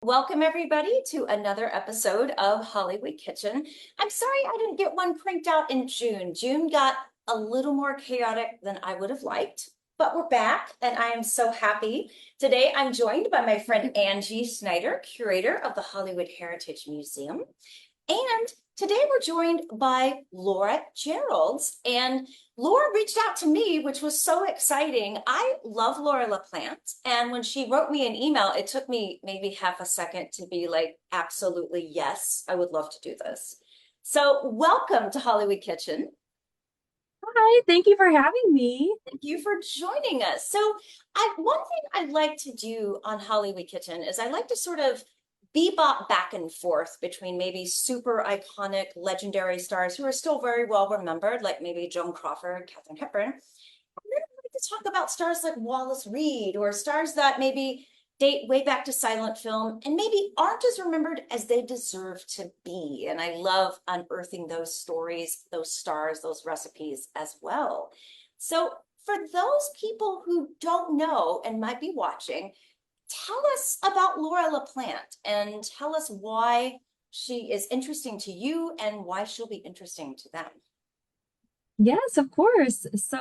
Welcome, everybody, to another episode of Hollywood Kitchen. I'm sorry I didn't get one cranked out in June. June got a little more chaotic than I would have liked, but we're back, and I am so happy. Today, I'm joined by my friend Angie Snyder, curator of the Hollywood Heritage Museum. And today we're joined by Laura Geralds. And Laura reached out to me, which was so exciting. I love Laura La Plante. And when she wrote me an email, it took me maybe half a second to be like, absolutely, yes, I would love to do this. So, welcome to Hollywood Kitchen. Hi, thank you for having me. Thank you for joining us. So, one thing I like to do on Hollywood Kitchen is I like to sort of bebop back and forth between maybe super iconic, legendary stars who are still very well remembered, like maybe Joan Crawford, Katharine Hepburn. And then I like to talk about stars like Wallace Reed or stars that maybe date way back to silent film and maybe aren't as remembered as they deserve to be. And I love unearthing those stories, those stars, those recipes as well. So, for those people who don't know and might be watching, tell us about Laura La Plante and tell us why she is interesting to you and why she'll be interesting to them. Yes, of course. So,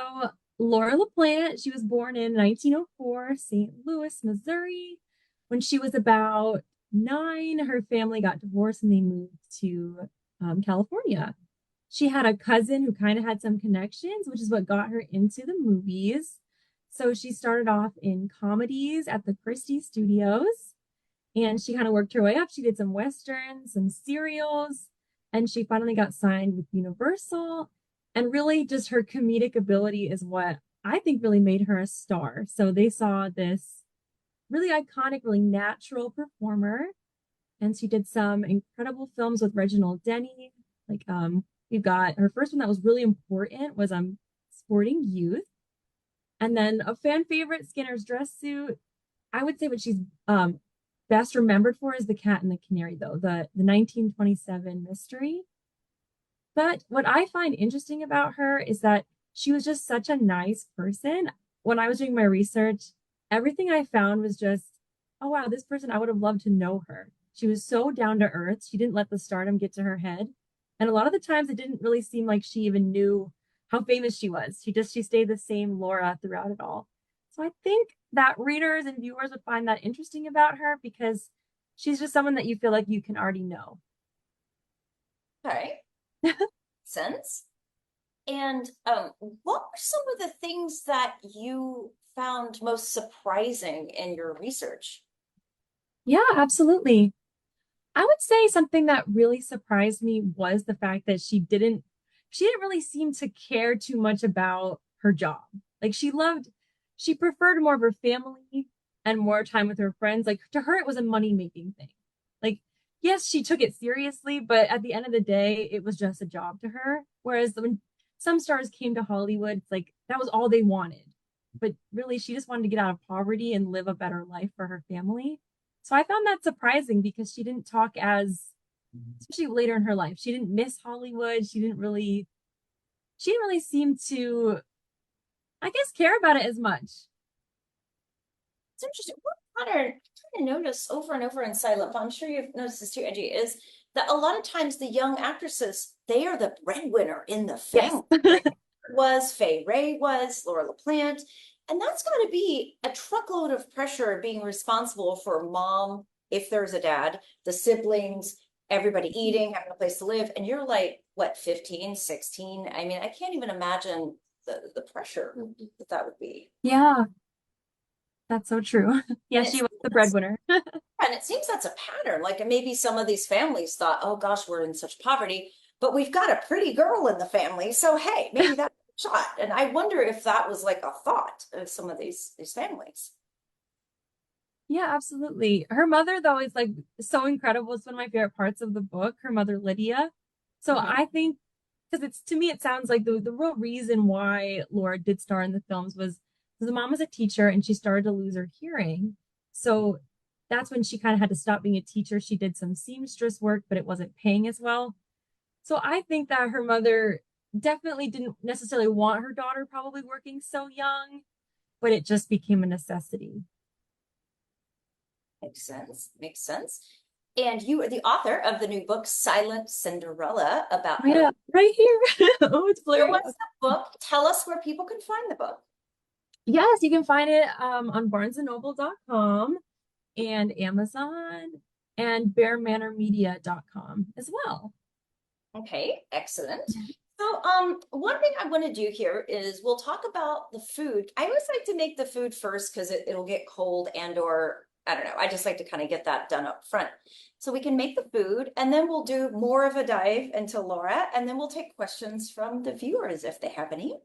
Laura La Plante, she was born in 1904, St. Louis, Missouri. When she was about 9, her family got divorced and they moved to California. She had a cousin who kind of had some connections, which is what got her into the movies. So, she started off in comedies at the Christie Studios. And she kind of worked her way up. She did some westerns, some serials, and she finally got signed with Universal. And really, just her comedic ability is what I think really made her a star. So they saw this really iconic, really natural performer. And she did some incredible films with Reginald Denny. We've got her first one that was really important was Sporting Youth. And then a fan favorite, Skinner's Dress Suit. I would say what she's best remembered for is The Cat and the Canary, though, the 1927 mystery. But what I find interesting about her is that she was just such a nice person. When I was doing my research, everything I found was just, oh wow, this person, I would have loved to know her. She was so down to earth. She didn't let the stardom get to her head. And a lot of the times it didn't really seem like she even knew how famous she was. She stayed the same Laura throughout it all. So I think that readers and viewers would find that interesting about her because she's just someone that you feel like you can already know. Okay, sense. And what were some of the things that you found most surprising in your research? Yeah, absolutely. I would say something that really surprised me was the fact that she didn't really seem to care too much about her job. Like she preferred more of her family and more time with her friends. Like to her, it was a money-making thing. Like, yes, she took it seriously, but at the end of the day, it was just a job to her. Whereas when some stars came to Hollywood, it's like that was all they wanted. But really, she just wanted to get out of poverty and live a better life for her family. So I found that surprising because she didn't talk as, especially later in her life, she didn't miss Hollywood. She didn't really seem to, I guess, care about it as much. It's interesting. What pattern I kind of notice over and over in silent film, I'm sure you've noticed this too, Angie, is that a lot of times the young actresses, they are the breadwinner in the Yes. family. Like was, Faye Ray was, Laura La Plante. And that's got to be a truckload of pressure being responsible for mom, if there's a dad, the siblings, everybody eating, having a place to live. And you're like, what, 15, 16? I mean, I can't even imagine the pressure that that would be. Yeah, that's so true. Yeah, And she was the breadwinner. it seems that's a pattern. Like maybe some of these families thought, oh gosh, we're in such poverty, but we've got a pretty girl in the family. So hey, maybe that's a shot. And I wonder if that was like a thought of some of these families. Yeah, absolutely. Her mother, though, is like so incredible. It's one of my favorite parts of the book, her mother, Lydia. So Mhm. I think, because it's to me, it sounds like the real reason why Laura did star in the films was the mom was a teacher and she started to lose her hearing. So that's when she kind of had to stop being a teacher. She did some seamstress work, but it wasn't paying as well. So I think that her mother definitely didn't necessarily want her daughter probably working so young, but it just became a necessity. Makes sense. Makes sense. And you are the author of the new book, Silent Cinderella, about Oh, how to yeah, right here. Oh, it's show blurry. us the book. Tell us where people can find the book. Yes, you can find it on barnesandnoble.com and Amazon and bearmanormedia.com as well. Okay, excellent. So, one thing I want to do here is we'll talk about the food. I always like to make the food first because it'll get cold and or I don't know. I just like to kind of get that done up front. So we can make the food and then we'll do more of a dive into Laura and then we'll take questions from the viewers if they have any.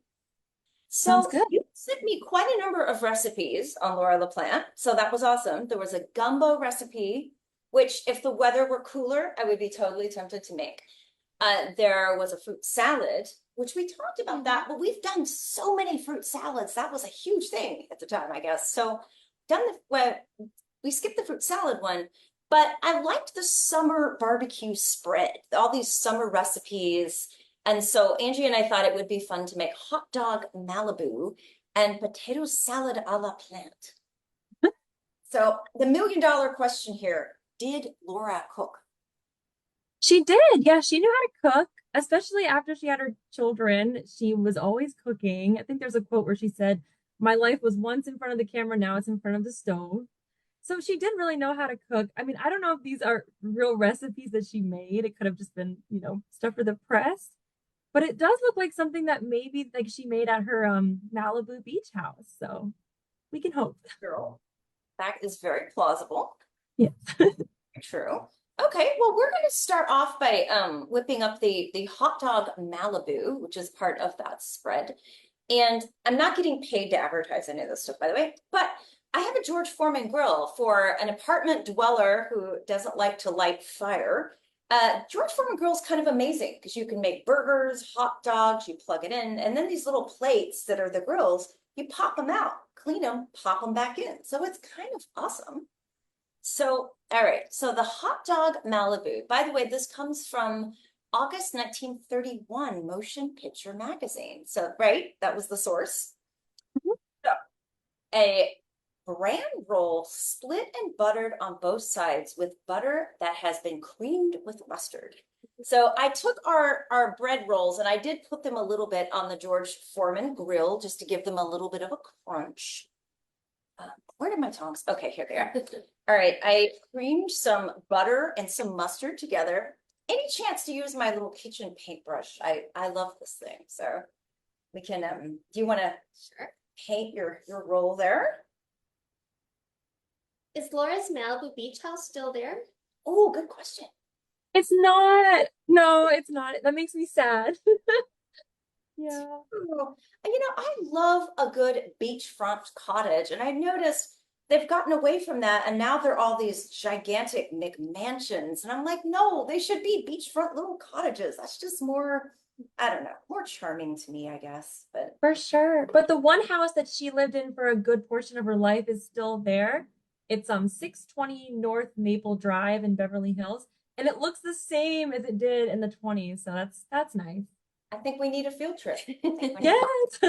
Sounds So good. you sent me quite a number of recipes on Laura La Plante. So that was awesome. There was a gumbo recipe, which if the weather were cooler, I would be totally tempted to make. There was a fruit salad, which we talked about that, but we've done so many fruit salads. That was a huge thing at the time, I guess. So done the well, we skipped the fruit salad one, but I liked the summer barbecue spread, all these summer recipes. And so Angie and I thought it would be fun to make hot dog Malibu and potato salad a la plante. So the $1 million question here, did Laura cook? She did. Yeah, she knew how to cook, especially after she had her children. She was always cooking. I think there's a quote where she said, "My life was once in front of the camera, now it's in front of the stove." So she did really know how to cook. I mean, I don't know if these are real recipes that she made. It could have just been, stuff for the press. But it does look like something that maybe like she made at her Malibu beach house. So we can hope. Girl, that is very plausible. Yeah. True. Okay, well, we're going to start off by whipping up the hot dog Malibu, which is part of that spread. And I'm not getting paid to advertise any of this stuff, by the way, but I have a George Foreman grill for an apartment dweller who doesn't like to light fire. George Foreman grill is kind of amazing because you can make burgers, hot dogs, you plug it in, and then these little plates that are the grills, you pop them out, clean them, pop them back in. So it's kind of awesome. So, all right. So the hot dog Malibu, by the way, this comes from August 1931 Motion Picture Magazine. So, right, that was the source. So, a bran roll split and buttered on both sides with butter that has been creamed with mustard. So I took our bread rolls and I did put them a little bit on the George Foreman grill just to give them a little bit of a crunch. Where did my tongs? Okay, here they are. All right, I creamed some butter and some mustard together. Any chance to use my little kitchen paintbrush? I love this thing. So we can do you want to paint your roll there? Is Laura's Malibu beach house still there? Oh, good question. It's not. No, it's not. That makes me sad. Yeah. Ooh, I love a good beachfront cottage, and I noticed they've gotten away from that, and now they're all these gigantic McMansions, and I'm like, no, they should be beachfront little cottages. That's just more, I don't know, more charming to me, I guess. But For sure. But the one house that she lived in for a good portion of her life is still there. It's 620 North Maple Drive in Beverly Hills, and it looks the same as it did in the 20s. So that's nice. I think we need a field trip. Yes.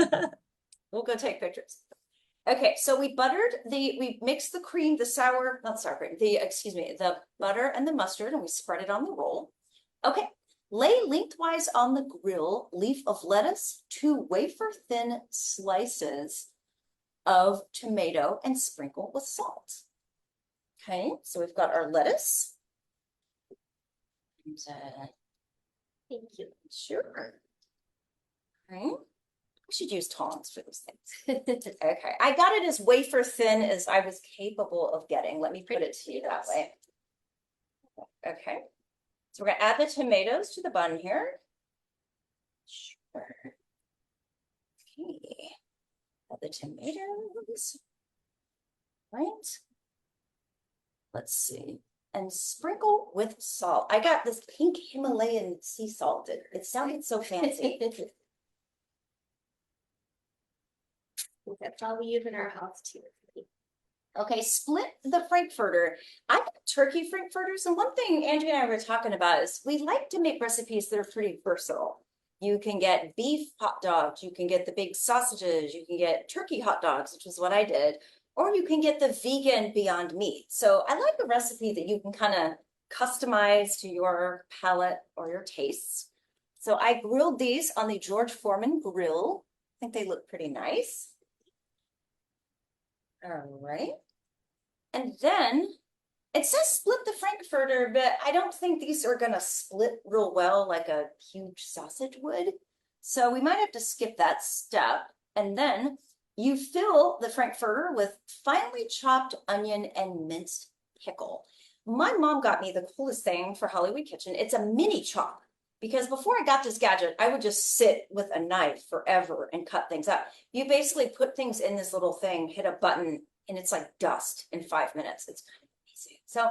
We'll go take pictures. Okay, so we mixed the cream, not sour cream, the butter and the mustard, and we spread it on the roll. Okay, lay lengthwise on the grill, leaf of lettuce, 2 wafer-thin slices of tomato, and sprinkle with salt. Okay, so we've got our lettuce. And, Thank you. sure. Okay. We should use tongs for those things. Okay, I got it as wafer thin as I was capable of getting. Let me put it to you that way. Okay, so we're gonna add the tomatoes to the bun here. Sure. Okay, add the tomatoes. Right. Let's see. And sprinkle with salt. I got this pink Himalayan sea salt. It sounded so fancy. That's all we use in our house too. Okay, split the Frankfurter. I got turkey Frankfurters, and one thing Angie and I were talking about is we like to make recipes that are pretty versatile. You can get beef hot dogs, you can get the big sausages, you can get turkey hot dogs, which is what I did, or you can get the vegan Beyond Meat. So I like a recipe that you can kind of customize to your palate or your tastes. So I grilled these on the George Foreman grill. I think they look pretty nice. All right. And then it says split the Frankfurter, but I don't think these are gonna split real well like a huge sausage would. So we might have to skip that step. And then you fill the Frankfurter with finely chopped onion and minced pickle. My mom got me the coolest thing for Hollywood Kitchen. It's a mini chop. Because before I got this gadget, I would just sit with a knife forever and cut things up. You basically put things in this little thing, hit a button, and it's like dust in 5 minutes. It's kind of amazing. So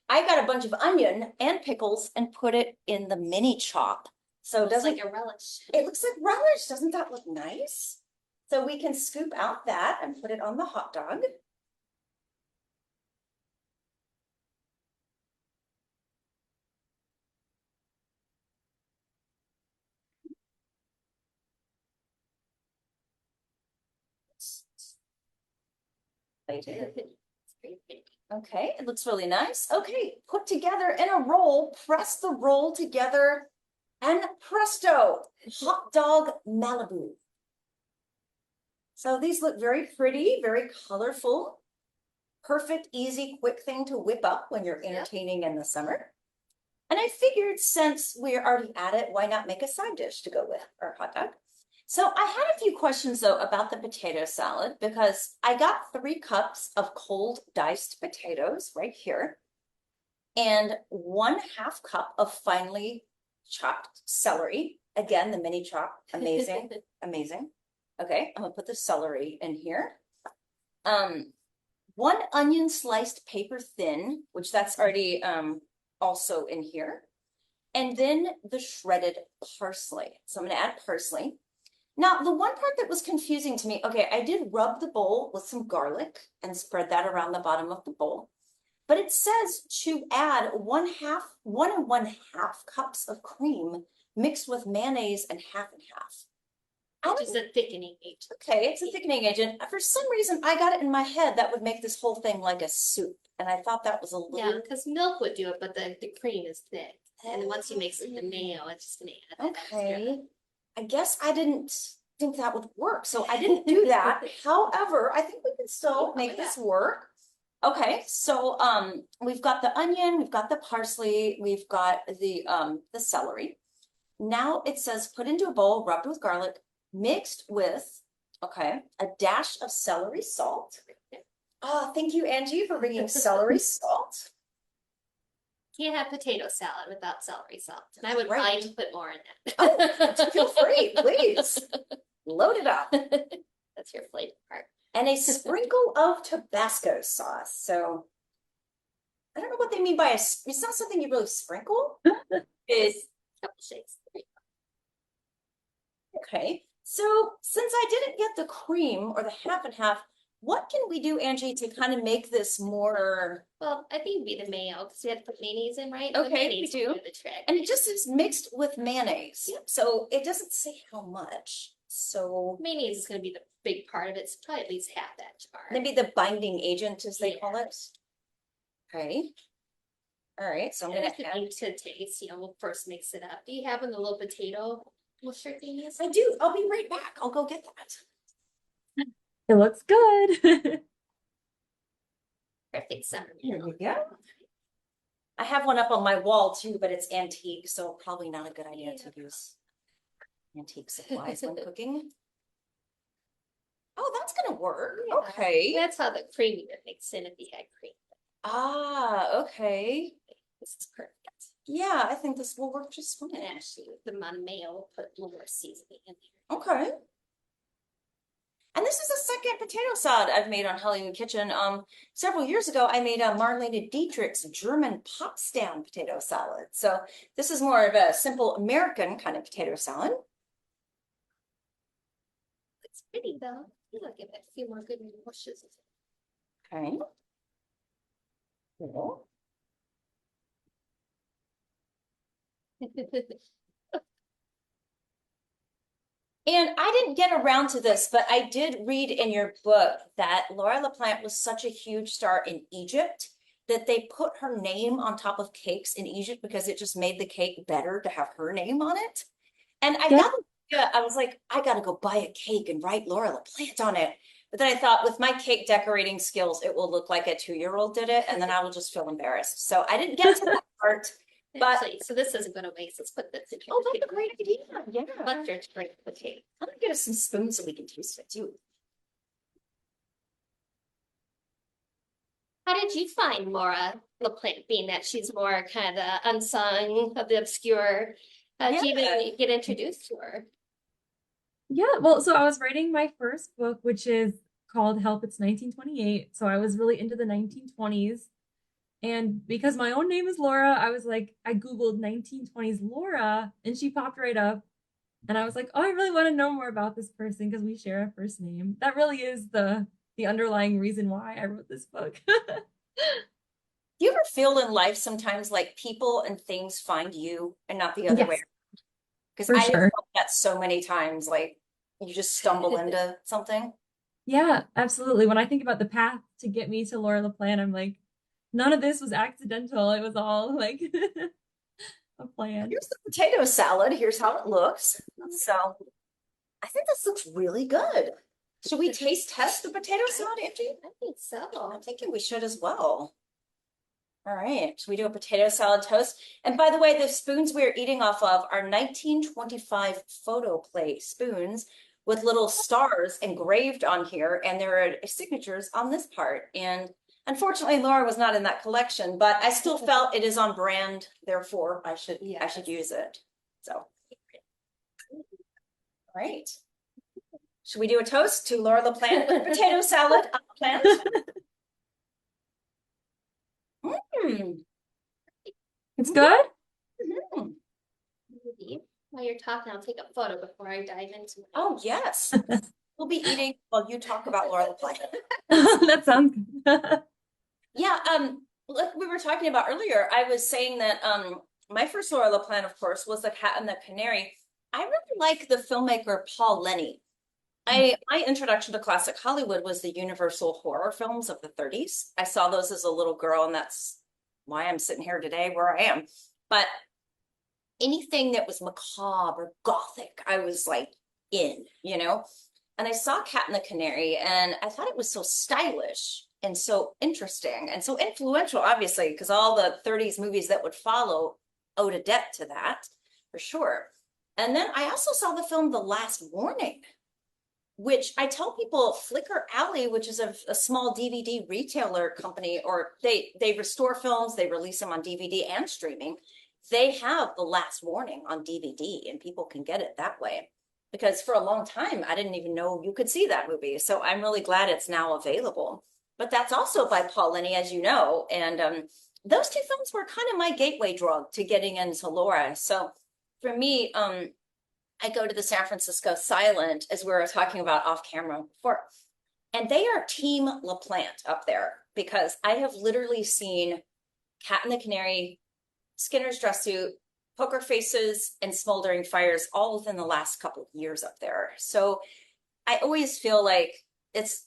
I got a bunch of onion and pickles and put it in the mini chop. So it doesn't like a relish. It looks like relish. Doesn't that look nice? So we can scoop out that and put it on the hot dog. Okay, it looks really nice. Okay, put together in a roll, press the roll together, and presto, hot dog Malibu. So these look very pretty, very colorful. Perfect, easy, quick thing to whip up when you're entertaining in the summer. And I figured since we're already at it, why not make a side dish to go with our hot dog? So I had a few questions though about the potato salad because I got 3 cups of cold diced potatoes right here and 1/2 cup of finely chopped celery. Again, the mini chop, amazing, amazing. Okay, I'm gonna put the celery in here. 1 onion sliced paper thin, which that's already also in here. And then the shredded parsley. So I'm gonna add parsley. Now, the one part that was confusing to me, okay, I did rub the bowl with some garlic and spread that around the bottom of the bowl. But it says to add 1 and 1/2 cups of cream mixed with mayonnaise and half and half. Which is a thickening agent. Okay, it's a thickening agent. For some reason, I got it in my head that would make this whole thing like a soup. And I thought that was a little. Yeah, because milk would do it, but the cream is thick. And then once you mix it with the mayo, it's just gonna add that extra. Okay. I guess I didn't think that would work, so I didn't do that. However, I think we can still make this work. Okay, so we've got the onion, we've got the parsley, we've got the celery. Now it says put into a bowl, rubbed with garlic, mixed with, okay, a dash of celery salt. Oh, thank you, Angie, for bringing celery salt. Can't have potato salad without celery salt. And I would Right. probably put more in that. Oh, feel free, please. Load it up. That's your flavor part. And a sprinkle of Tabasco sauce. So I don't know what they mean by it's not something you really sprinkle. It's A couple shakes. okay. So since I didn't get the cream or the half and half, what can we do, Angie, to kind of make this more? Well, I think it'd be the mayo because we had to put mayonnaise in, right? Okay, The mayonnaise we do. would the trick. And it just is mixed with mayonnaise. Yep. So it doesn't say how much. So Mayonnaise is going to be the big part of it. So probably at least half that jar. maybe the binding agent, as they Yeah. call it. Okay. All right. So I'm And gonna it's add. to taste. We'll first mix it up. Do you have the little potato musher thingies? I do. I'll be right back. I'll go get that. It looks good. Perfect summer. Here we go. I have one up on my wall too, but it's antique, so probably not a good idea to use antique supplies when cooking. Oh, that's gonna work. Yeah. Okay. That's how the cream would mix in if you had cream. Ah, okay. This is perfect. Yeah, I think this will work just And fine. actually, with the amount of mayo, we'll put a little more seasoning in there. Okay. And this is the second potato salad I've made on Hollywood Kitchen. Several years ago, I made a Marlene Dietrich's German Potsdam potato salad. So this is more of a simple American kind of potato salad. It's pretty though. I'll give it a few more good washes. Okay. Cool. And I didn't get around to this, but I did read in your book that Laura La Plante was such a huge star in Egypt that they put her name on top of cakes in Egypt because it just made the cake better to have her name on it. And I Yeah. thought, yeah, I was like, I gotta go buy a cake and write Laura La Plante on it. But then I thought, with my cake decorating skills, it will look like a 2-year-old did it, and then I will just feel embarrassed. So I didn't get to that part. But Actually, so this isn't going to waste. Let's put this in here. oh, that's a great idea. Yeah. Mustard to bring the cake. I'm gonna get us some spoons so we can taste it too. How did you find Laura LaPlante, being that she's more kind of the unsung of the obscure? How did you Yeah. even get introduced to her? Yeah, well, so I was writing my first book, which is called Help, It's 1928. So I was really into the 1920s. And because my own name is Laura, I was like, I Googled 1920s Laura, and she popped right up. And I was like, oh, I really want to know more about this person because we share a first name. That really is the underlying reason why I wrote this book. Do you ever feel in life sometimes like people and things find you and not the other way? Yes, Because for I have sure. felt that so many times, like you just stumble into something. Yeah, absolutely. When I think about the path to get me to Laura LaPlante, I'm like, none of this was accidental. It was all like a plan. Here's the potato salad. Here's how it looks. So I think this looks really good. Should we taste test the potato salad, Angie? I think so. I'm thinking we should as well. All right, should we do a potato salad toast? And by the way, the spoons we're eating off of are 1925 photo plate spoons with little stars engraved on here, and there are signatures on this part. And unfortunately, Laura was not in that collection, but I still felt it is on brand, therefore I should use it. So, all right. Should we do a toast to Laura La Plante potato salad on the plant? Mm. It's good? Mm. Maybe. While you're talking, I'll take a photo before I dive into it. Oh, yes. We'll be eating while you talk about Laura La Plante. That sounds good. Yeah, like we were talking about earlier, I was saying that my first Laura La Plante, of course, was The Cat and the Canary. I really like the filmmaker Paul Lenny. My introduction to classic Hollywood was the Universal horror films of the 30s. I saw those as a little girl, and that's why I'm sitting here today where I am. But anything that was macabre or gothic, I was like in. And I saw Cat and the Canary, and I thought it was so stylish and so interesting and so influential, obviously, because all the 30s movies that would follow owed a debt to that, for sure. And then I also saw the film The Last Warning, which I tell people Flicker Alley, which is a small DVD retailer company, or they restore films, they release them on DVD and streaming. They have The Last Warning on DVD, and people can get it that way. Because for a long time, I didn't even know you could see that movie. So I'm really glad it's now available. But that's also by Paul Lenny, as you know. And those two films were kind of my gateway drug to getting into Laura. So for me, I go to the San Francisco Silent, as we were talking about off camera before. And they are Team LaPlante up there, because I have literally seen Cat and the Canary, Skinner's Dress Suit, Poker Faces, and Smoldering Fires all within the last couple of years up there. So I always feel like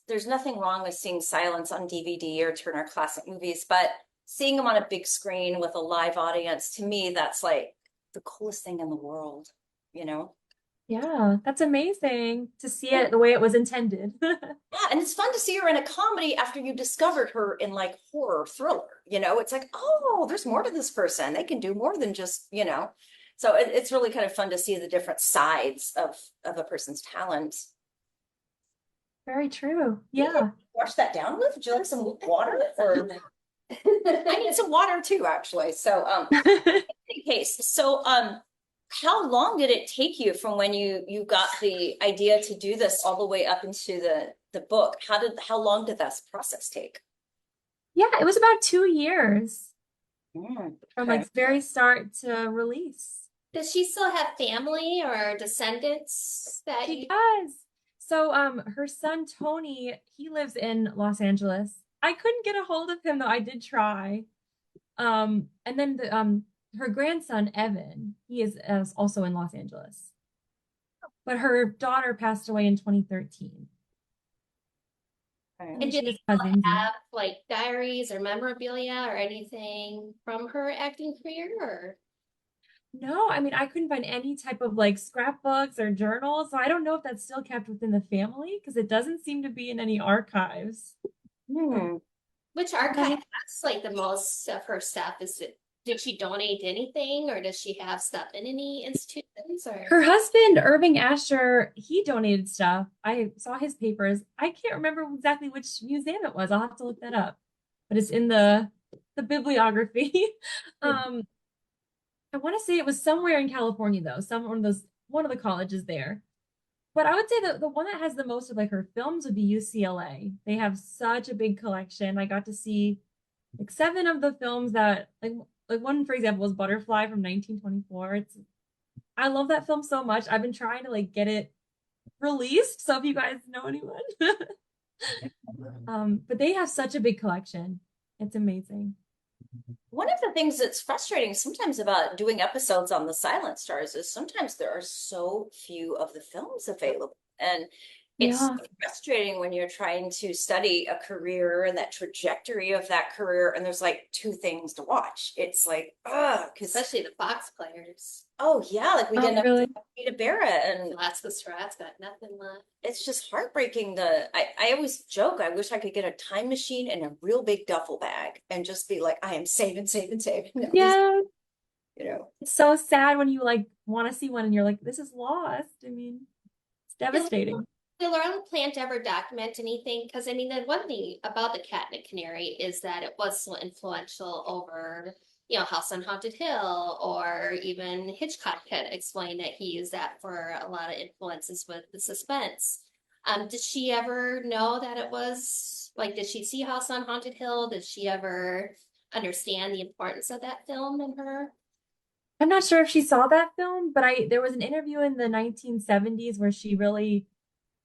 there's nothing wrong with seeing Silence on DVD or Turner Classic Movies, but seeing them on a big screen with a live audience, to me, that's like the coolest thing in the world, you know? Yeah, that's amazing to see Yeah. it the way it was intended. Yeah, and it's fun to see her in a comedy after you discovered her in like horror thriller. It's like, oh, there's more to this person. They can do more than just. So it's really kind of fun to see the different sides of a person's talent. Very true. Yeah. Yeah. Wash that down with? Would you like some water? Or I need some water too, actually. So in any case, so how long did it take you from when you got the idea to do this all the way up into the book? How long did that process take? Yeah, it was about 2 years from Okay. like very start to release. Does she still have family or descendants that She you? does. So her son Tony, he lives in Los Angeles. I couldn't get a hold of him though. I did try. And then her grandson Evan, he is also in Los Angeles. but her daughter passed away in 2013. Okay. And And did she they has still cousins. have like diaries or memorabilia or anything from her acting career? Or No, I mean, I couldn't find any type of like scrapbooks or journals. So I don't know if that's still kept within the family because it doesn't seem to be in any archives. Hmm. which archive has like the most of her stuff? Is it, did she donate anything or does she have stuff in any institutions or? Her husband, Irving Asher, he donated stuff. I saw his papers. I can't remember exactly which museum it was. I'll have to look that up. But it's in the bibliography. Um, I want to say it was somewhere in California though, some one of the colleges there. But I would say the one that has the most of like her films would be UCLA. They have such a big collection. I got to see like seven of the films that like one for example was Butterfly from 1924. It's I love that film so much. I've been trying to like get it released. So if you guys know anyone. But they have such a big collection. It's amazing. One of the things that's frustrating sometimes about doing episodes on the Silent Stars is sometimes there are so few of the films available. And it's Yeah. frustrating when you're trying to study a career and that trajectory of that career, and there's like two things to watch. It's like, because Especially the Fox players. oh yeah, like we Oh, didn't really? have Peter Barrett, and Lots of strats got nothing left. it's just heartbreaking. I always joke, I wish I could get a time machine and a real big duffel bag and just be like, I am saving, saving, saving. No, these, Yeah. you know. It's so sad when you like want to see one and you're like, this is lost. I mean, it's devastating. Did Laura Plant ever document anything? Because I mean, the one thing about the Cat and the Canary is that it was so influential over, House on Haunted Hill, or even Hitchcock had explained that he used that for a lot of influences with the suspense. Did she ever know that it was like? Did she see House on Haunted Hill? Did she ever understand the importance of that film in her? I'm not sure if she saw that film, but I there was an interview in the 1970s where she really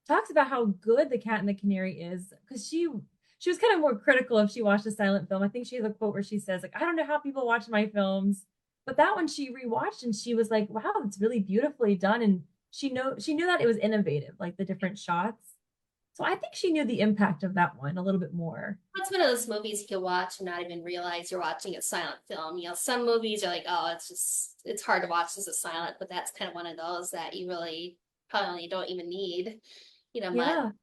talks about how good The Cat and the Canary is because she was kind of more critical if she watched a silent film. I think she has a quote where she says like I don't know how people watch my films, but that one she rewatched and she was like, wow, it's really beautifully done, and she knew that it was innovative, like the different shots. So I think she knew the impact of that one a little bit more. It's one of those movies you can watch and not even realize you're watching a silent film. Some movies are like, oh, it's hard to watch as a silent, but that's kind of one of those that you really probably don't even need, much.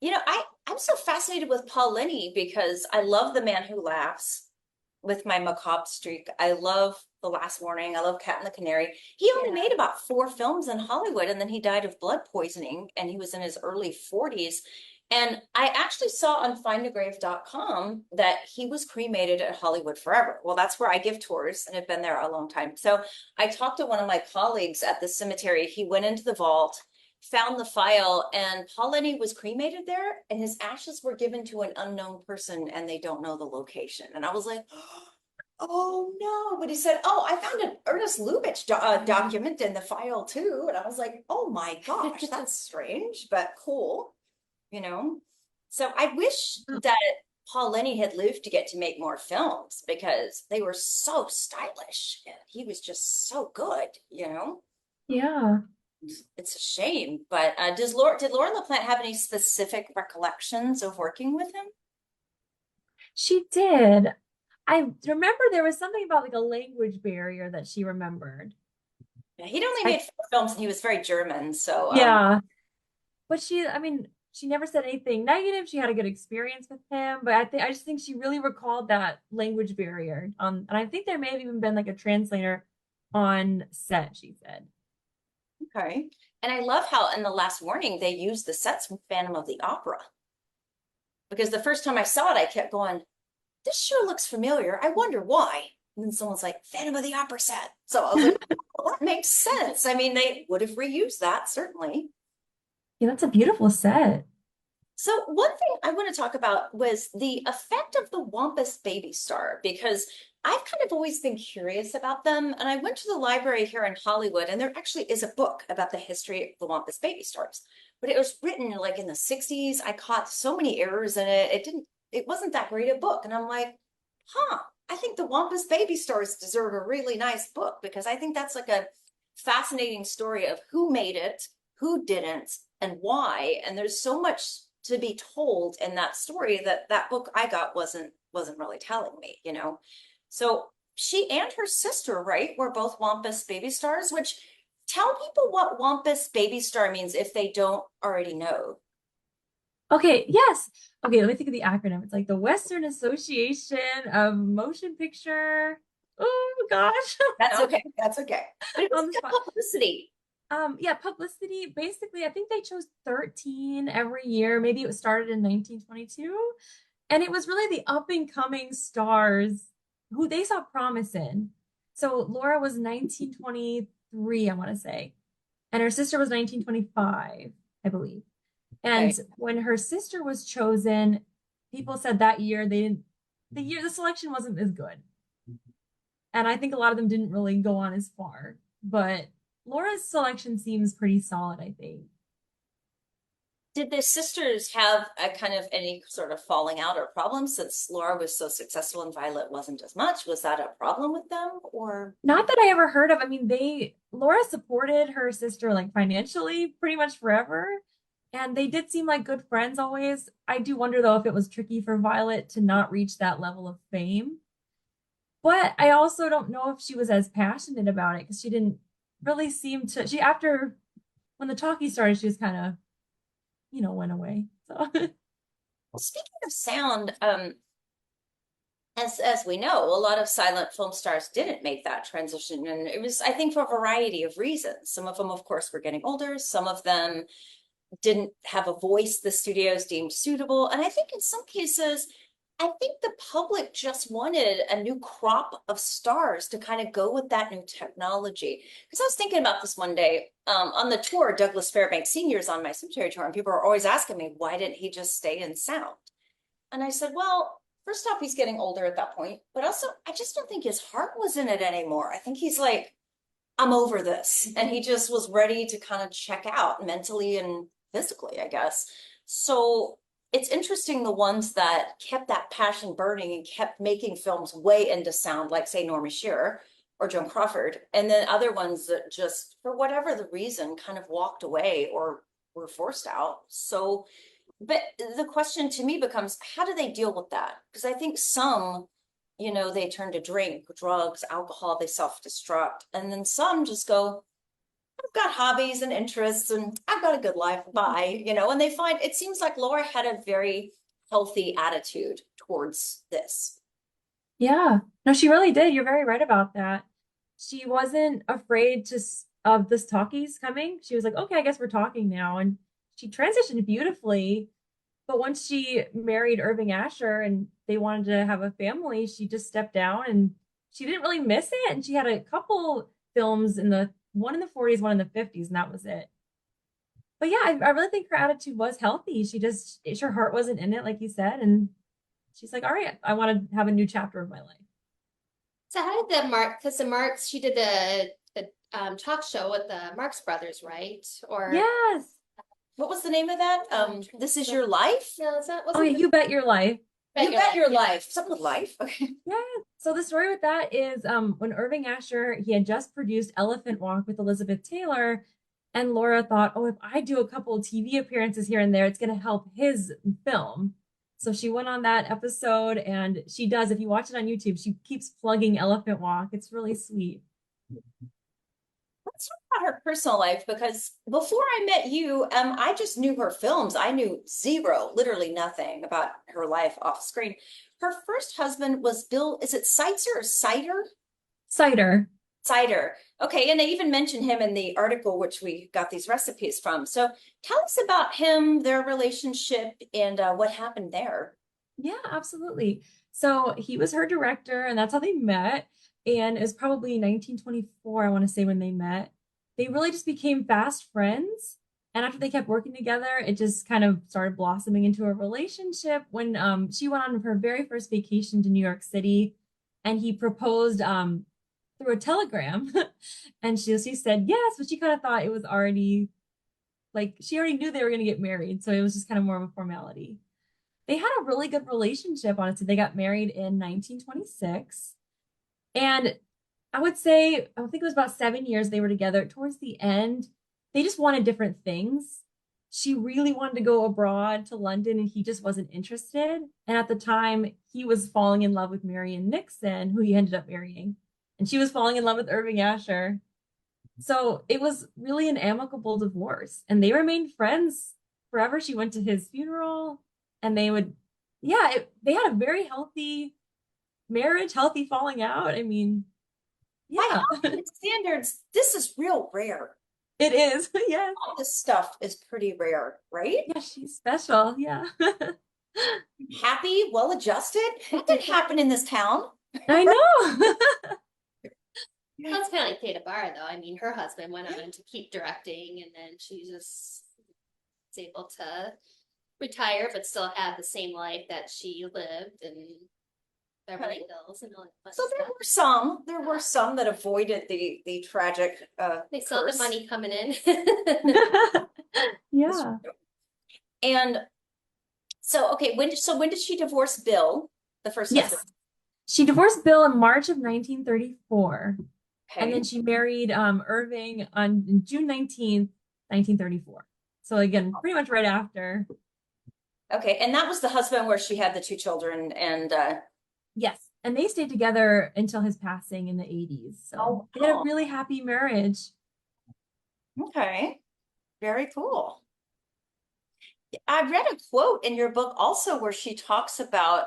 Yeah. I'm so fascinated with Paul Linney because I love The Man Who Laughs with my macabre streak. I love The Last Warning. I love Cat and the Canary. He only Yeah. made about four films in Hollywood, and then he died of blood poisoning, and he was in his early 40s. And I actually saw on findagrave.com that he was cremated at Hollywood Forever. Well, that's where I give tours and have been there a long time. So I talked to one of my colleagues at the cemetery. He went into the vault, found the file, and Paul Lenny was cremated there, and his ashes were given to an unknown person, and they don't know the location. And I was like, oh no. But he said, oh, I found an Ernest Lubitsch document in the file too. And I was like, oh my gosh, that's strange, but cool, you know? So I wish that Paul Lenny had lived to get to make more films because they were so stylish and he was just so good. Yeah. It's a shame, but did Laura La Plante have any specific recollections of working with him? She did. I remember there was something about like a language barrier that she remembered. Yeah, he'd only I made four films and he was very German, so Yeah, but I mean, she never said anything negative. She had a good experience with him, but I just think she really recalled that language barrier. And I think there may have even been like a translator on set, she said. okay. And I love how in The Last Warning they used the sets from Phantom of the Opera. Because the first time I saw it, I kept going, this sure looks familiar. I wonder why. And then someone's like, Phantom of the Opera set. So I was like, well, that makes sense. I mean, they would have reused that, certainly. Yeah, that's a beautiful set. So one thing I want to talk about was the effect of the Wampus baby star, because I've kind of always been curious about them. And I went to the library here in Hollywood, and there actually is a book about the history of the Wampus baby stars. But it was written like in the 60s. I caught so many errors in it. It wasn't that great a book. And I'm like, I think the Wampus baby stars deserve a really nice book because I think that's like a fascinating story of who made it, who didn't, and why. And there's so much to be told in that story that that book I got wasn't really telling me, you know. So she and her sister, right, were both Wampus baby stars, which tell people what Wampus baby star means if they don't already know. Okay, yes. Okay, let me think of the acronym. It's like the Western Association of Motion Picture. Oh gosh. That's okay. That's okay. But it was On the good spot. publicity. Yeah, publicity. Basically, I think they chose 13 every year. Maybe it was started in 1922. And it was really the up and coming stars who they saw promise in. So Laura was 1923, I want to say, and her sister was 1925, I believe. And Okay. when her sister was chosen, people said that year the selection wasn't as good. And I think a lot of them didn't really go on as far. But Laura's selection seems pretty solid, I think. Did the sisters have a kind of any sort of falling out or problem since Laura was so successful and Violet wasn't as much? Was that a problem with them or? Not that I ever heard of. I mean, Laura supported her sister like financially pretty much forever. And they did seem like good friends always. I do wonder though if it was tricky for Violet to not reach that level of fame. But I also don't know if she was as passionate about it because she didn't really seem to. She, after when the talkie started, she was kind of, went away. So, Well, speaking of sound, as we know, a lot of silent film stars didn't make that transition, and it was, I think, for a variety of reasons. Some of them, of course, were getting older. Some of them didn't have a voice the studios deemed suitable, and I think in some cases, I think the public just wanted a new crop of stars to kind of go with that new technology. Because I was thinking about this one day on the tour, Douglas Fairbanks Sr. is on my cemetery tour, and people are always asking me, why didn't he just stay in sound? And I said, well, first off, he's getting older at that point, but also I just don't think his heart was in it anymore. I think he's like, I'm over this. And he just was ready to kind of check out mentally and physically, I guess. So it's interesting the ones that kept that passion burning and kept making films way into sound, like say Normie Shearer or Joan Crawford, and then other ones that just, for whatever the reason, kind of walked away or were forced out. So but the question to me becomes, how do they deal with that? Because I think some, they turn to drink, drugs, alcohol, they self-destruct. And then some just go, I've got hobbies and interests and I've got a good life. Bye. And they find it seems like Laura had a very healthy attitude towards this. yeah. No, she really did. You're very right about that. She wasn't afraid of this talkies coming. She was like, okay, I guess we're talking now. And she transitioned beautifully. But once she married Irving Asher and they wanted to have a family, she just stepped down and she didn't really miss it. And she had a couple films one in the 40s, one in the 50s, and that was it. But yeah, I really think her attitude was healthy. Her heart wasn't in it, like you said. And she's like, all right, I want to have a new chapter of my life. So how did the because the Marx, she did the talk show with the Marx Brothers, right? Or Yes. What was the name of that? This Is Your Life? no, is that Oh, yeah, You Bet Your Life. You Bet Your Life. Something with life. Okay. Yeah. So the story with that is when Irving Asher, he had just produced Elephant Walk with Elizabeth Taylor, and Laura thought, oh, if I do a couple of TV appearances here and there, it's going to help his film. So she went on that episode, and she does, if you watch it on YouTube, she keeps plugging Elephant Walk. It's really sweet. Let's talk about her personal life because before I met you, I just knew her films. I knew zero, literally nothing about her life off screen. Her first husband was Bill, is it Seitzer or Sider? Cider. Cider. Okay, and they even mentioned him in the article which we got these recipes from. So tell us about him, their relationship, and what happened there. Yeah, absolutely. So he was her director, and that's how they met. And it was probably 1924, I want to say, when they met. They really just became fast friends. And after they kept working together, it just kind of started blossoming into a relationship when she went on her very first vacation to New York City and he proposed through a telegram. And she said yes, but she kind of thought it was already like she already knew they were going to get married. So it was just kind of more of a formality. They had a really good relationship, honestly. They got married in 1926. And I would say, I think it was about 7 years they were together. Towards the end, they just wanted different things. She really wanted to go abroad to London and he just wasn't interested. And at the time, he was falling in love with Marion Nixon, who he ended up marrying. And she was falling in love with Irving Asher. So it was really an amicable divorce. And they remained friends forever. She went to his funeral and they would, yeah, they had a very healthy marriage, healthy falling out. I mean, By yeah, Hollywood standards, this is real rare. it is. Yeah. All this stuff is pretty rare, right? Yeah, she's special. Yeah. Happy, well adjusted. That didn't happen in this town. I know. That's kind of like Theda Bar, though. I mean, her husband went on to keep directing, and then she just was able to retire, but still have the same life that she lived in Beverly Hills and all that fun So stuff. there were some that avoided the tragic They saw the curse. money coming in. Yeah. And so okay, when did she divorce Bill, the first Yes. husband? She divorced Bill in March of 1934. And Okay. then she married Irving on June 19th, 1934. So again, pretty much right after. Okay, and that was the husband where she had the two children and Yes. And they stayed together until his passing in the 80s. So they had a really happy marriage. okay. Very cool. I read a quote in your book also where she talks about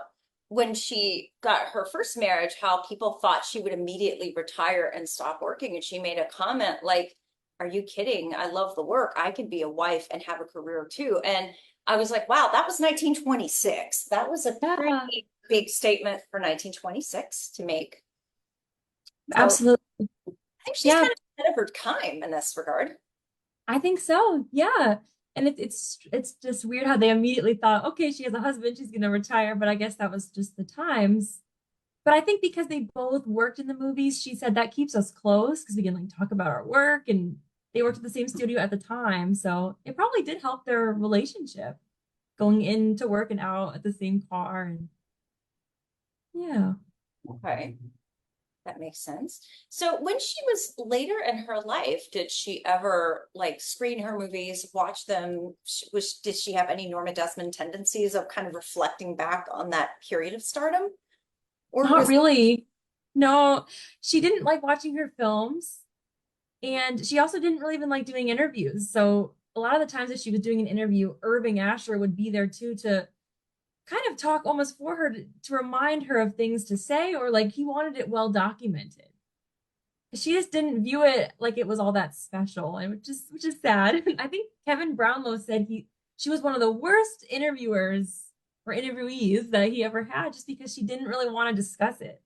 when she got her first marriage, how people thought she would immediately retire and stop working. And she made a comment like, are you kidding? I love the work. I can be a wife and have a career too. And I was like, wow, that was 1926. That was a Yeah, pretty big statement for 1926 to make. So absolutely. I think she's Yeah, kind of ahead of her time in this regard. I think so. Yeah. And it's just weird how they immediately thought, okay, she has a husband, she's gonna retire, but I guess that was just the times. But I think because they both worked in the movies, she said that keeps us close because we can like talk about our work and they worked at the same studio at the time. So it probably did help their relationship going into work and out at the same car and yeah. Okay. That makes sense. So when she was later in her life, did she ever like screen her movies, watch them? Did she have any Norma Desmond tendencies of kind of reflecting back on that period of stardom? Or Not was really. No, she didn't like watching her films. And she also didn't really even like doing interviews. So a lot of the times if she was doing an interview, Irving Asher would be there too to kind of talk almost for her to remind her of things to say, or like he wanted it well documented. She just didn't view it like it was all that special, and which is sad. I think Kevin Brownlow said she was one of the worst interviewers or interviewees that he ever had just because she didn't really want to discuss it.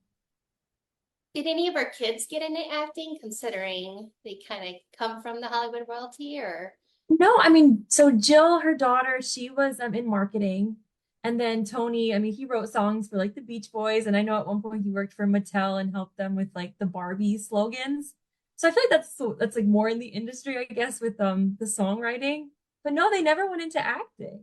Did any of her kids get into acting, considering they kind of come from the Hollywood royalty, or? No, I mean, so Jill, her daughter, she was in marketing. And then Tony, I mean, he wrote songs for like the Beach Boys. And I know at one point he worked for Mattel and helped them with like the Barbie slogans. So I feel like that's like more in the industry, I guess, with the songwriting. But no, they never went into acting.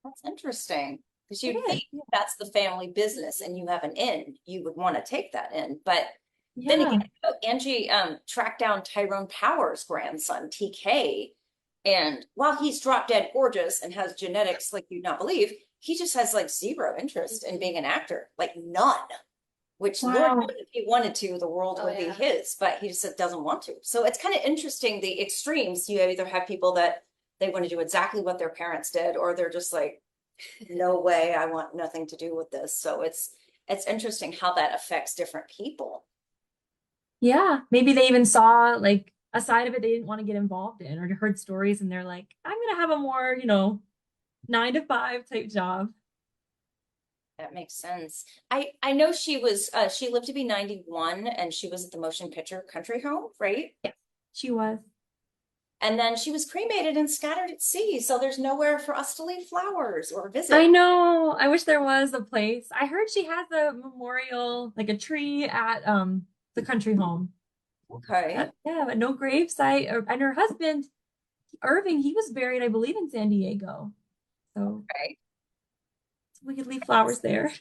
that's interesting? Because It you'd is. think that's the family business and you have an in, you would want to take that in. But then Yeah. again, Angie tracked down Tyrone Power's grandson, TK. And while he's drop dead gorgeous and has genetics like you'd not believe, he just has like zero interest in being an actor, like none. Which Lord Wow. knows if he wanted to, the world Oh, would be yeah. his, but he just doesn't want to. So it's kind of interesting the extremes. You either have people that they want to do exactly what their parents did, or they're just like, no way, I want nothing to do with this. So it's interesting how that affects different people. Yeah. Maybe they even saw like a side of it they didn't want to get involved in or heard stories and they're like, I'm gonna have a more, 9 to 5 type job. That makes sense. I know she lived to be 91 and she was at the motion picture Country Home, right? Yeah, she was. And then she was cremated and scattered at sea. So there's nowhere for us to leave flowers or I visit. know. I wish there was a place. I heard she has a memorial, like a tree at the country home. Okay. Yeah, but no gravesite. And her husband, Irving, he was buried, I believe, in San Diego. So Okay. we could leave flowers there.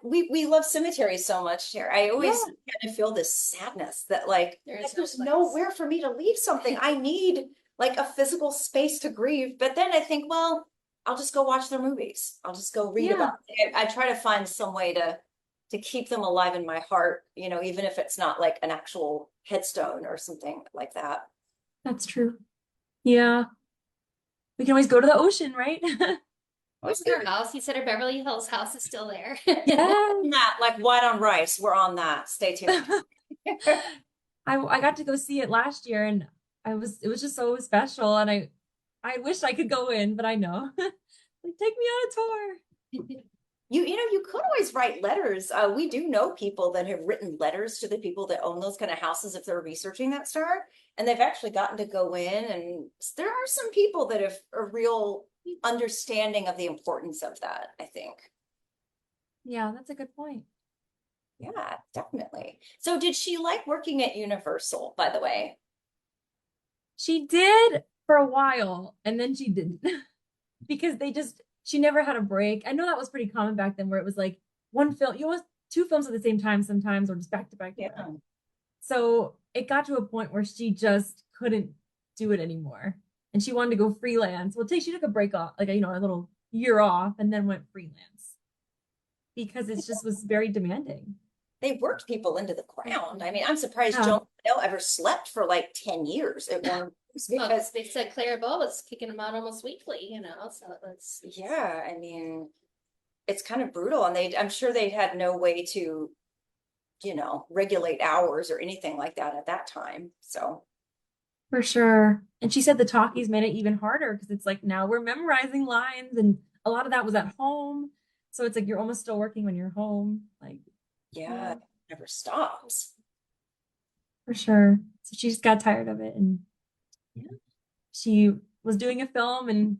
we love cemeteries so much here. I always Yeah, kind of feel this sadness that like, There like is no there's place. nowhere for me to leave something. I need like a physical space to grieve. But then I think, well, I'll just go watch their movies. I'll just go read yeah, about it. I try to find some way to keep them alive in my heart, even if it's not like an actual headstone or something like that. that's true. Yeah, we can always go to the ocean, right? Or her house. You said her Beverly Hills house is still there. Yeah. That like white on rice, we're on that. Stay tuned. I got to go see it last year and it was just so special and I wish I could go in, but I know. Like take me on a tour. You could always write letters. We do know people that have written letters to the people that own those kind of houses if they're researching that star, and they've actually gotten to go in, and there are some people that have a real understanding of the importance of that, I think. Yeah, that's a good point. Yeah, definitely. So did she like working at Universal, by the way? She did for a while and then she didn't because she never had a break. I know that was pretty common back then where it was like one film, you almost two films at the same time sometimes or just back to back to back. Yeah. So it got to a point where she just couldn't do it anymore. And she wanted to go freelance. She took a break off, like a little year off and then went freelance because it just was very demanding. They worked people into the ground. I mean, I'm surprised Yeah, Joan Bell ever slept for like 10 years at Warner Bros. Well, Because they said Claire Bow was kicking them out almost weekly, so that's yeah, I mean, it's kind of brutal, and I'm sure they had no way to, regulate hours or anything like that at that time. So for sure. And she said the talkies made it even harder because it's like now we're memorizing lines and a lot of that was at home. So it's like you're almost still working when you're home. Like, yeah, yeah, it never stops. for sure. So she just got tired of it and yeah, she was doing a film and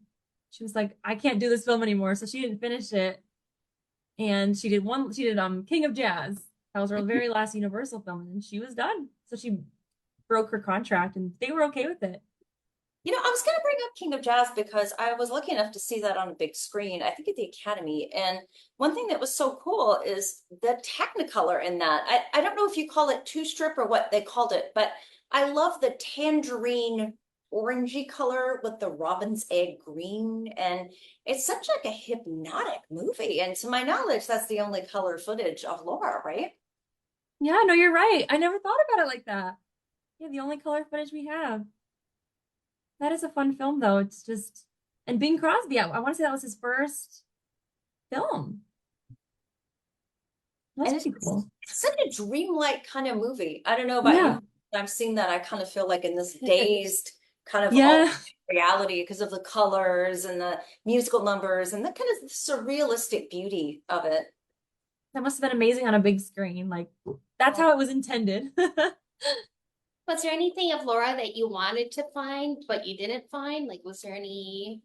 she was like, I can't do this film anymore. So she didn't finish it. And she did King of Jazz. That was her very last Universal film and she was done. So she broke her contract and they were okay with it. I was going to bring up King of Jazz because I was lucky enough to see that on a big screen, I think at the Academy. And one thing that was so cool is the Technicolor in that. I don't know if you call it two strip or what they called it, but I love the tangerine orangey color with the robin's egg green. And it's such like a hypnotic movie. And to my knowledge, that's the only color footage of Laura, right? Yeah, no, you're right. I never thought about it like that. Yeah, the only color footage we have. That is a fun film, though. It's just, and Bing Crosby, I want to say that was his first film. That's And pretty cool. it's such a dreamlike kind of movie. I don't know about you. Yeah. I'm seeing that I kind of feel like in this dazed kind of alt Yeah. reality because of the colors and the musical numbers and the kind of surrealistic beauty of it. That must have been amazing on a big screen. Like, that's how it was intended. Was there anything of Laura that you wanted to find but you didn't find? Like, was there any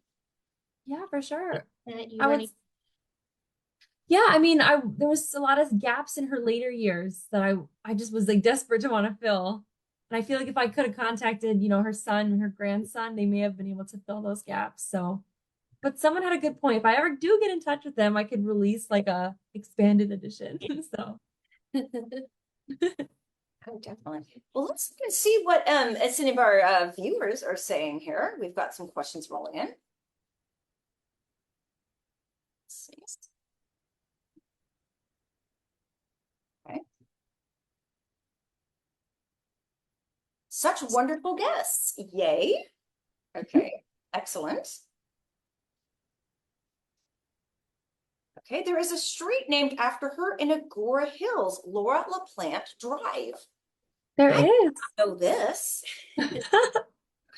Yeah, for sure. that you I would, really? yeah, I mean, there was a lot of gaps in her later years that I just was like desperate to want to fill. And I feel like if I could have contacted, her son and her grandson, they may have been able to fill those gaps. So, but someone had a good point. If I ever do get in touch with them, I could release like a expanded edition. So, Oh, definitely. Well, let's see what some of our viewers are saying here. We've got some questions rolling in. Let's see. Okay. Such wonderful guests. Yay. Okay. Excellent. Okay, there is a street named after her in Agora Hills, Laura La Plante Drive. there I is. know this.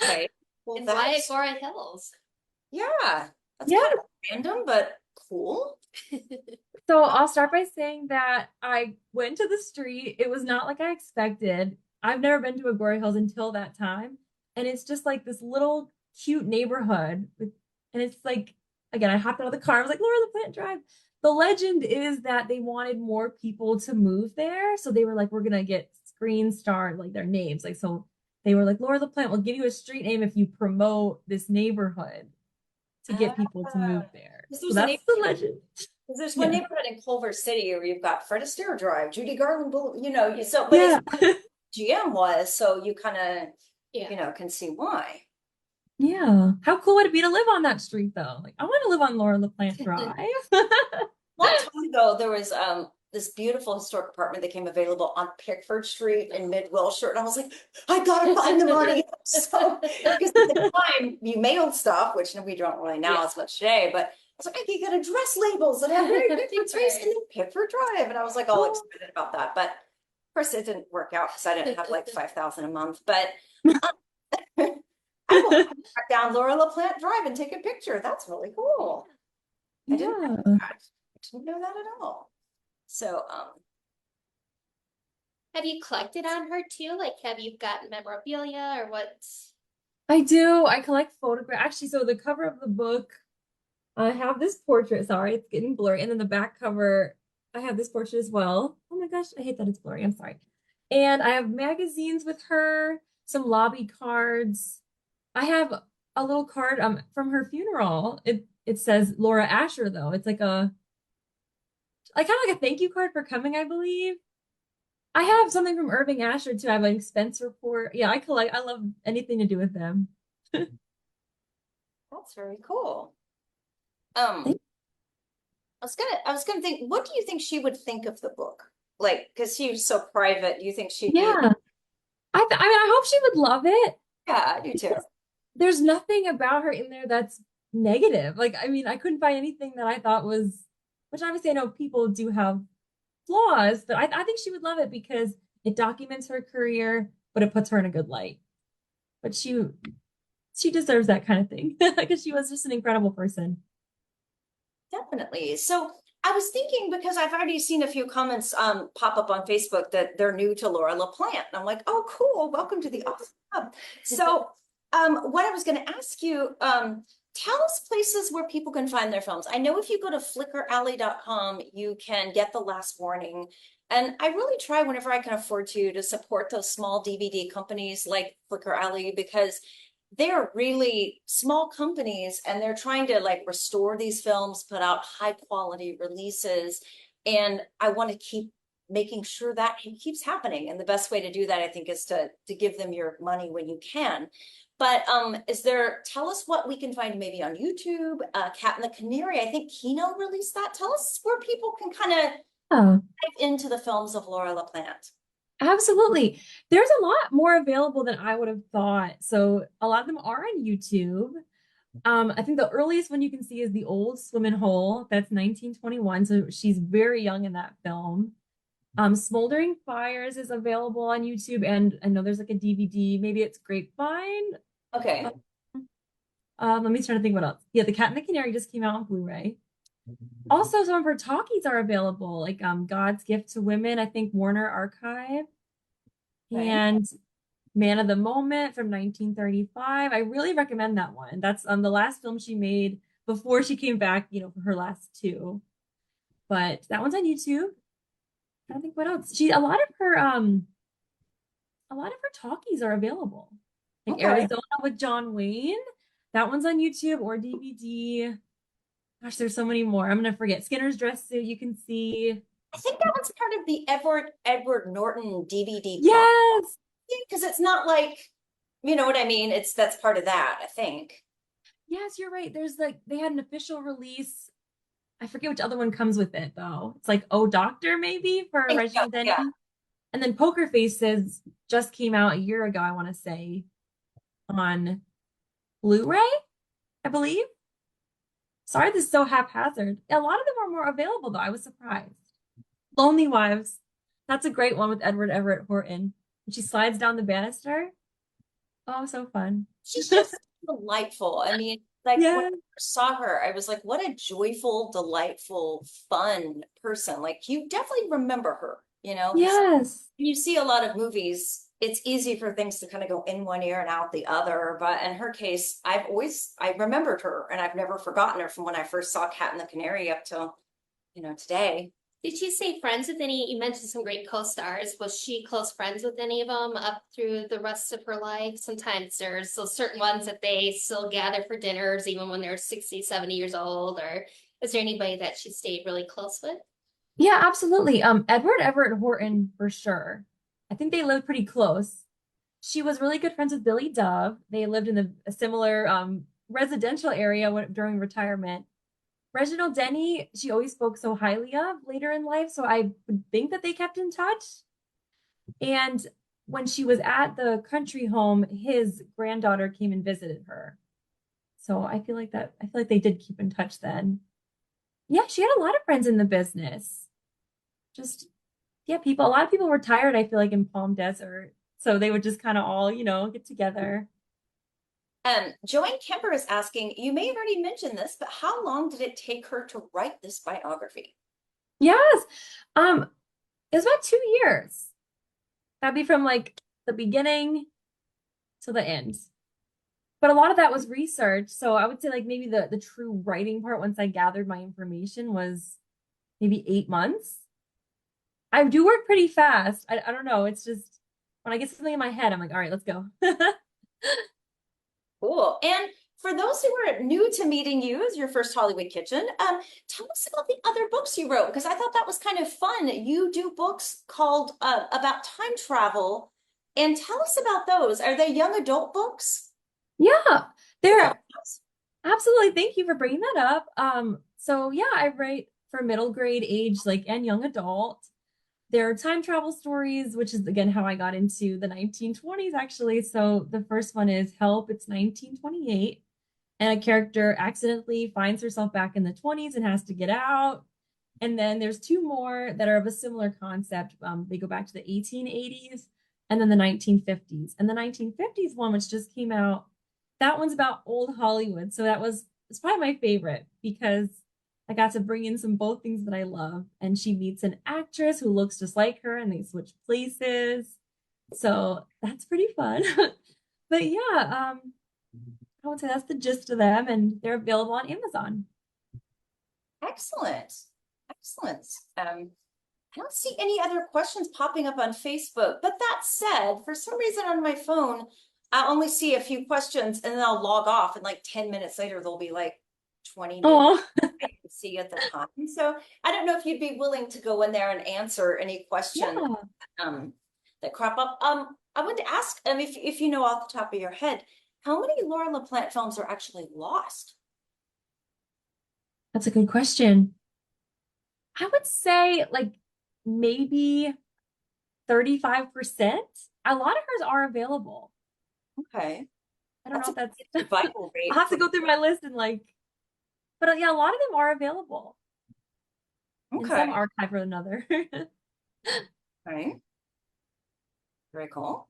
Okay. Well, And why that's Agora Hills? yeah, that's Yeah. kind of random, but cool. So I'll start by saying that I went to the street. It was not like I expected. I've never been to Agora Hills until that time. And it's just like this little cute neighborhood and it's like, again, I hopped out of the car. I was like, Laura the Plant Drive. The legend is that they wanted more people to move there. So they were like, we're gonna get screen starred, like their names. Like, so they were like, Laura the Plant will give you a street name if you promote this neighborhood to get people to Uh, move there. this So was a that's the legend. Because there's one Yeah. neighborhood in Culver City where you've got Fred Astaire Drive, Judy Garland, so, but it's Yeah. GM was, so you kind of, Yeah. can see why. Yeah. How cool would it be to live on that street though? Like I want to live on Laura La Plante Drive. Long time ago, there was this beautiful historic apartment that came available on Pickford Street in Mid Wilshire, and I was like, I gotta find the money. So, because at the time you mailed stuff, which we don't really now Yeah. as much today, but I was like, I can get address labels that have very different space in Pickford Drive, and I was like all excited about that. But of course, it didn't work out because I didn't have like 5,000 a month. But I will track down Laura La Plante Drive and take a picture. That's really cool. I didn't know Yeah. that. I didn't know that at all. So, Have you collected on her too? Like, have you gotten memorabilia or what? I do. I collect photographs. Actually, so the cover of the book, I have this portrait. Sorry, it's getting blurry. And then the back cover, I have this portrait as well. Oh my gosh, I hate that it's blurry. I'm sorry. And I have magazines with her, some lobby cards. I have a little card from her funeral. It says Laura Asher though. It's like kind of like a thank you card for coming, I believe. I have something from Irving Asher too. I have an expense report. Yeah, I love anything to do with them. that's very cool. Um, I was gonna think, what do you think she would think of the book? Like, because she was so private, do you think she'd be, Yeah. I mean, I hope she would love it. yeah, I do too. There's nothing about her in there that's negative. Like, I mean, I couldn't find anything that I thought was, which obviously I know people do have flaws, but I think she would love it because it documents her career, but it puts her in a good light. But she deserves that kind of thing because she was just an incredible person. Definitely. So I was thinking because I've already seen a few comments pop up on Facebook that they're new to Laura LaPlante. And I'm like, oh, cool. Welcome to the awesome club. So what I was going to ask you, tell us places where people can find their films. I know if you go to flickralley.com, you can get The Last Warning. And I really try whenever I can afford to support those small DVD companies like Flickr Alley because they're really small companies and they're trying to like restore these films, put out high quality releases. And I want to keep making sure that it keeps happening. And the best way to do that, I think, is to give them your money when you can. But tell us what we can find maybe on YouTube, Cat and the Canary. I think Kino released that. Tell us where people can kind of Oh, dive into the films of Laura LaPlante. absolutely. There's a lot more available than I would have thought. So a lot of them are on YouTube. I think the earliest one you can see is The Old Swimming Hole. That's 1921. So she's very young in that film. Smoldering Fires is available on YouTube, and I know there's like a DVD. Maybe it's Grapevine. Okay. Let me try to think what else. Yeah, The Cat and the Canary just came out on Blu-ray. Also, some of her talkies are available, like God's Gift to Women, I think Warner Archive, Okay. and Man of the Moment from 1935. I really recommend that one. That's the last film she made before she came back, for her last two. But that one's on YouTube. I don't think what else. A lot of her talkies are available. Like Okay. Arizona with John Wayne. That one's on YouTube or DVD. Gosh, there's so many more. I'm gonna forget. Skinner's Dress Suit, you can see. I think that one's part of the Edward Norton DVD box Yes. because it's not like, you know what I mean? That's part of that, I think. Yes, you're right. There's like they had an official release. I forget which other one comes with it though. It's like Oh Doctor maybe for I think so, Reginald Denny. yeah. And then Poker Faces just came out a year ago, I want to say, on Blu-ray, I believe. Sorry, this is so haphazard. A lot of them are more available though. I was surprised. Lonely Wives. That's a great one with Edward Everett Horton. And she slides down the banister. Oh, so fun. She's just delightful. I mean, like when Yeah. I first saw her, I was like, what a joyful, delightful, fun person. Like you definitely remember her, because Yes. when you see a lot of movies, it's easy for things to kind of go in one ear and out the other. But in her case, I remembered her and I've never forgotten her from when I first saw Cat and the Canary up till, today. Did she say friends with any? You mentioned some great co-stars. Was she close friends with any of them up through the rest of her life? Sometimes there's so certain ones that they still gather for dinners even when they're 60, 70 years old, or Is there anybody that she stayed really close with? Yeah, absolutely. Edward Everett Horton for sure. I think they lived pretty close. She was really good friends with Billy Dove. They lived in a similar residential area during retirement. Reginald Denny, she always spoke so highly of later in life, so I would think that they kept in touch. And when she was at the country home, his granddaughter came and visited her. So I feel like they did keep in touch then. Yeah, she had a lot of friends in the business. Just yeah, a lot of people retired, I feel like in Palm Desert. So they would just kind of all, get together. Joanne Kemper is asking, you may have already mentioned this, but how long did it take her to write this biography? Yes. Um, it was about 2 years. That'd be from like the beginning to the end. But a lot of that was research. So I would say like maybe the true writing part, once I gathered my information, was maybe 8 months. I do work pretty fast. I don't know. It's just when I get something in my head, I'm like, all right, let's go. Cool. And for those who are new to meeting you as your first Hollywood Kitchen, tell us about the other books you wrote because I thought that was kind of fun. You do books called about time travel, and tell us about those. Are they young adult books? Yeah, Okay. they're absolutely. Thank you for bringing that up. So yeah, I write for middle grade age, like, and young adult. There are time travel stories, which is again how I got into the 1920s, actually. So the first one is Help, it's 1928, and a character accidentally finds herself back in the 20s and has to get out. And then there's two more that are of a similar concept. They go back to the 1880s and then the 1950s. And the 1950s one, which just came out, that one's about old Hollywood. So it's probably my favorite because I got to bring in some both things that I love. And she meets an actress who looks just like her and they switch places. So that's pretty fun. But yeah, I would say that's the gist of them, and they're available on Amazon. Excellent. Excellent. I don't see any other questions popping up on Facebook, but that said, for some reason on my phone, I only see a few questions and then I'll log off and like 10 minutes later, there'll be like 20 new Oh, I can see at the time. So I don't know if you'd be willing to go in there and answer any questions yeah. um, that crop up. I wanted to ask if you know off the top of your head, how many Laura LaPlante films are actually lost? That's a good question. I would say like maybe 35%. A lot of hers are available. Okay. I don't know That's a if that's, good survival I'll rate have to for go through my list and like, but yeah, a lot of them are available in some okay. archive or another. Okay. Very cool.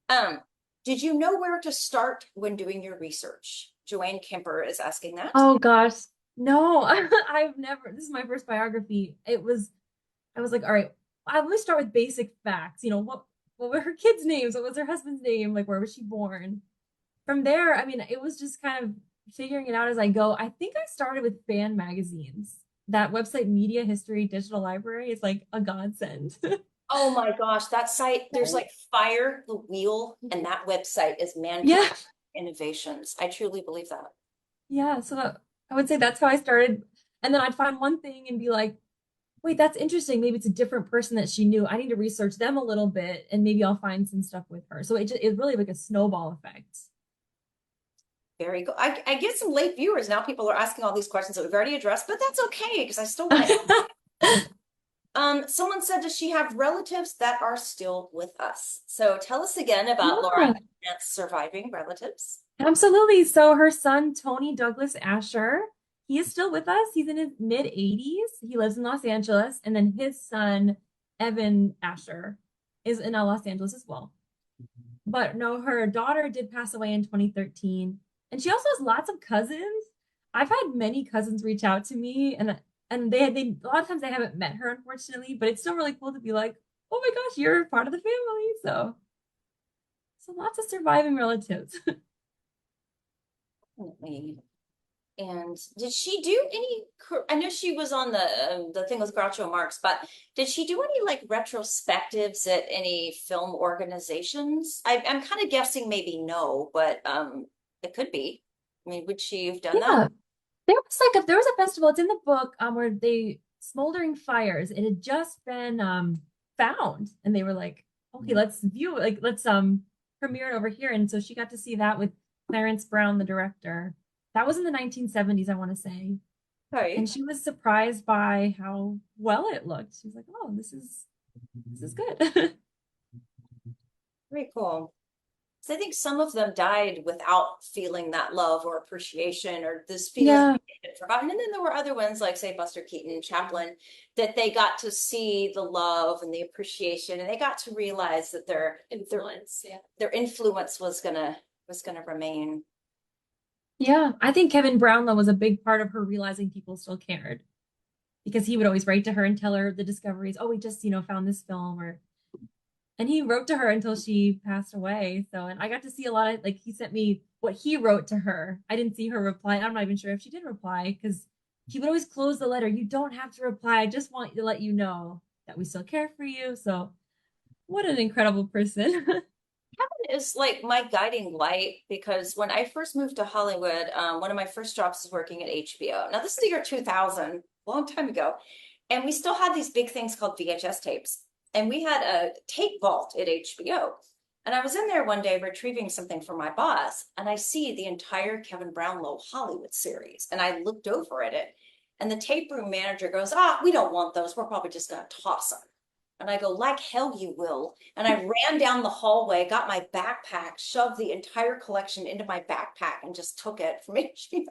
Um, did you know where to start when doing your research? Joanne Kemper is asking that. Oh gosh. No, this is my first biography. I was like, all right, I let me start with basic facts. What were her kids' names? What was her husband's name? Like, where was she born? From there, I mean, it was just kind of figuring it out as I go. I think I started with fan magazines. That website, Media History Digital Library, is like a godsend. Oh my gosh, that site, there's like Fire the Wheel, and that website is Yeah, mankind innovations. I truly believe that. yeah. So I would say that's how I started. And then I'd find one thing and be like, wait, that's interesting. Maybe it's a different person that she knew. I need to research them a little bit and maybe I'll find some stuff with her. So it's really like a snowball effect. Very good. I get some late viewers now. People are asking all these questions that we've already addressed, but that's okay because I still want to. Someone said, does she have relatives that are still with us? So tell us again about Laura Yeah, Plante's surviving relatives. absolutely. So her son, Tony Douglas Asher, he is still with us. He's in his mid 80s. He lives in Los Angeles. And then his son, Evan Asher, is in Los Angeles as well. But no, her daughter did pass away in 2013. And she also has lots of cousins. I've had many cousins reach out to me and they a lot of times I haven't met her, unfortunately, but it's still really cool to be like, oh my gosh, you're part of the family. So lots of surviving relatives. Definitely. And did she do any? I know she was on the thing with Groucho Marx, but did she do any like retrospectives at any film organizations? I'm kind of guessing maybe no, but it could be. I mean, would she have done that? Yeah. there was a festival, it's in the book, where they smoldering fires. It had just been found, and they were like, okay, let's view it, like let's premiere it over here. And so she got to see that with Clarence Brown, the director. That was in the 1970s, I want to say. And Right. she was surprised by how well it looked. She was like, oh, this is good. Very cool. So I think some of them died without feeling that love or appreciation or this feeling Yeah. forgotten. And then there were other ones like, say, Buster Keaton, Chaplin, that they got to see the love and the appreciation, and they got to realize that Influence, yeah. their influence was gonna remain. Yeah. I think Kevin Brownlow was a big part of her realizing people still cared, because he would always write to her and tell her the discoveries. Oh, we just, found this film, or and he wrote to her until she passed away. So, and I got to see a lot of, like, he sent me what he wrote to her. I didn't see her reply. I'm not even sure if she did reply, because he would always close the letter. You don't have to reply. I just want to let you know that we still care for you. So, what an incredible person. Is like my guiding light because when I first moved to Hollywood, one of my first jobs was working at HBO. Now, this is the year 2000, a long time ago. And we still had these big things called VHS tapes. And we had a tape vault at HBO. And I was in there one day retrieving something for my boss, and I see the entire Kevin Brownlow Hollywood series. And I looked over at it, and the tape room manager goes, "Ah, we don't want those. We're probably just going to toss them." And I go, "Like hell you will." And I ran down the hallway, got my backpack, shoved the entire collection into my backpack, and just took it from HBO.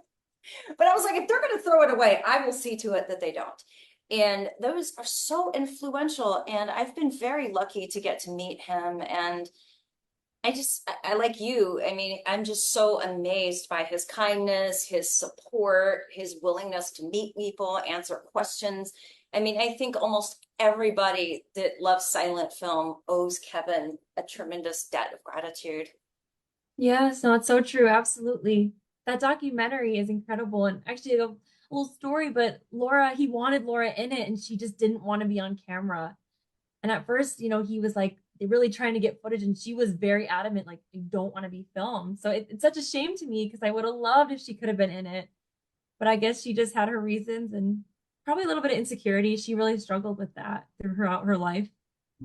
But I was like, if they're going to throw it away, I will see to it that they don't. And those are so influential. And I've been very lucky to get to meet him. And I like you. I mean, I'm just so amazed by his kindness, his support, his willingness to meet people, answer questions. I mean, I think almost everybody that loves silent film owes Kevin a tremendous debt of gratitude. Yes, no, it's so true. Absolutely. That documentary is incredible. And actually, a little story, but Laura, he wanted Laura in it, and she just didn't want to be on camera. And at first, he was like really trying to get footage, and she was very adamant, like, I don't want to be filmed. So it's such a shame to me, because I would have loved if she could have been in it. But I guess she just had her reasons, and probably a little bit of insecurity. She really struggled with that throughout her life.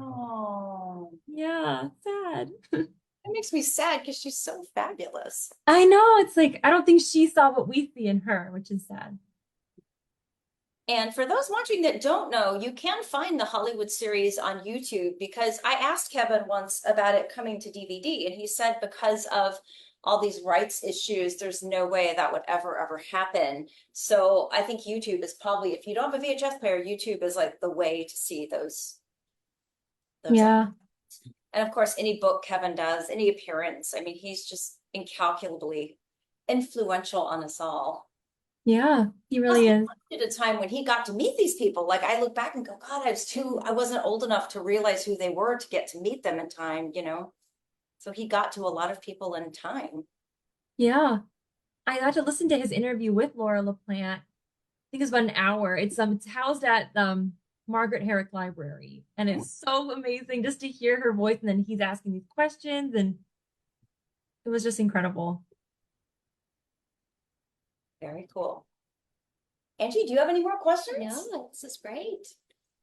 Oh, Yeah, sad. that makes me sad because she's so fabulous. I know. It's like, I don't think she saw what we see in her, which is sad. And for those watching that don't know, you can find the Hollywood series on YouTube because I asked Kevin once about it coming to DVD, and he said because of all these rights issues, there's no way that would ever happen. So I think YouTube is probably, if you don't have a VHS player, YouTube is like the way to see those. Yeah. And of course, any book Kevin does, any appearance, I mean, he's just incalculably influential on us all. Yeah, he Plus, really is. at a time when he got to meet these people, like I look back and go, God, I wasn't old enough to realize who they were to get to meet them in time. So he got to a lot of people in time. Yeah. I got to listen to his interview with Laura La Plante. I think it's about an hour. It's housed at Margaret Herrick Library, and it's so amazing just to hear her voice, and then he's asking these questions, and it was just incredible. Very cool. Angie, do you have any more questions? No, this is great.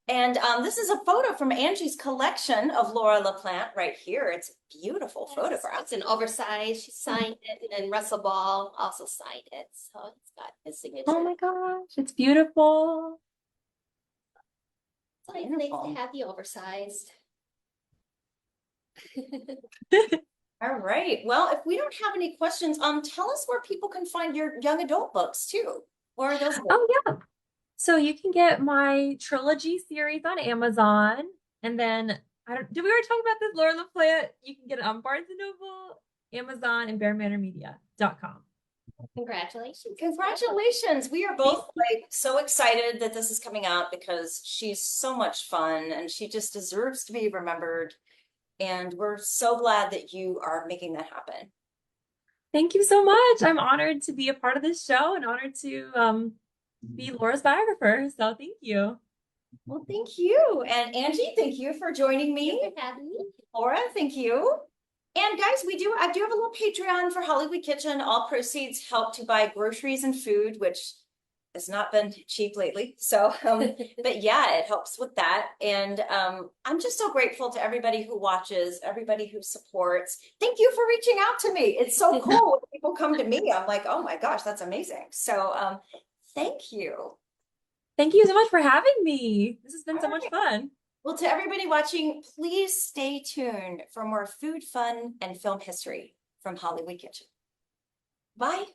And this is a photo from Angie's collection of Laura La Plante right here. It's a beautiful photograph. It's an oversized. She signed it, and Russell Ball also signed it. So it's got his signature. Oh my gosh, it's beautiful. So it's nice to have the oversized. All right. Well, if we don't have any questions, tell us where people can find your young adult books too. Where are those books? Oh yeah. So you can get my trilogy series on Amazon, and then did we already talk about this, Laura La Plante? You can get it on Barnes and Noble, Amazon, and BearManorMedia.com. Congratulations. Congratulations. We are both like so excited that this is coming out because she's so much fun and she just deserves to be remembered. And we're so glad that you are making that happen. Thank you so much. I'm honored to be a part of this show and honored to be Laura's biographer. So thank you. Well, thank you. And Angie, thank you for joining me. Thank you for having me. Laura, thank you. And guys, I do have a little Patreon for Hollywood Kitchen. All proceeds help to buy groceries and food, which has not been cheap lately. So, but yeah, it helps with that. And I'm just so grateful to everybody who watches, everybody who supports. Thank you for reaching out to me. It's so cool when people come to me. I'm like, oh my gosh, that's amazing. So, thank you. Thank you so much for having me. This has been All so much right. fun. Well, to everybody watching, please stay tuned for more food, fun, and film history from Hollywood Kitchen. Bye.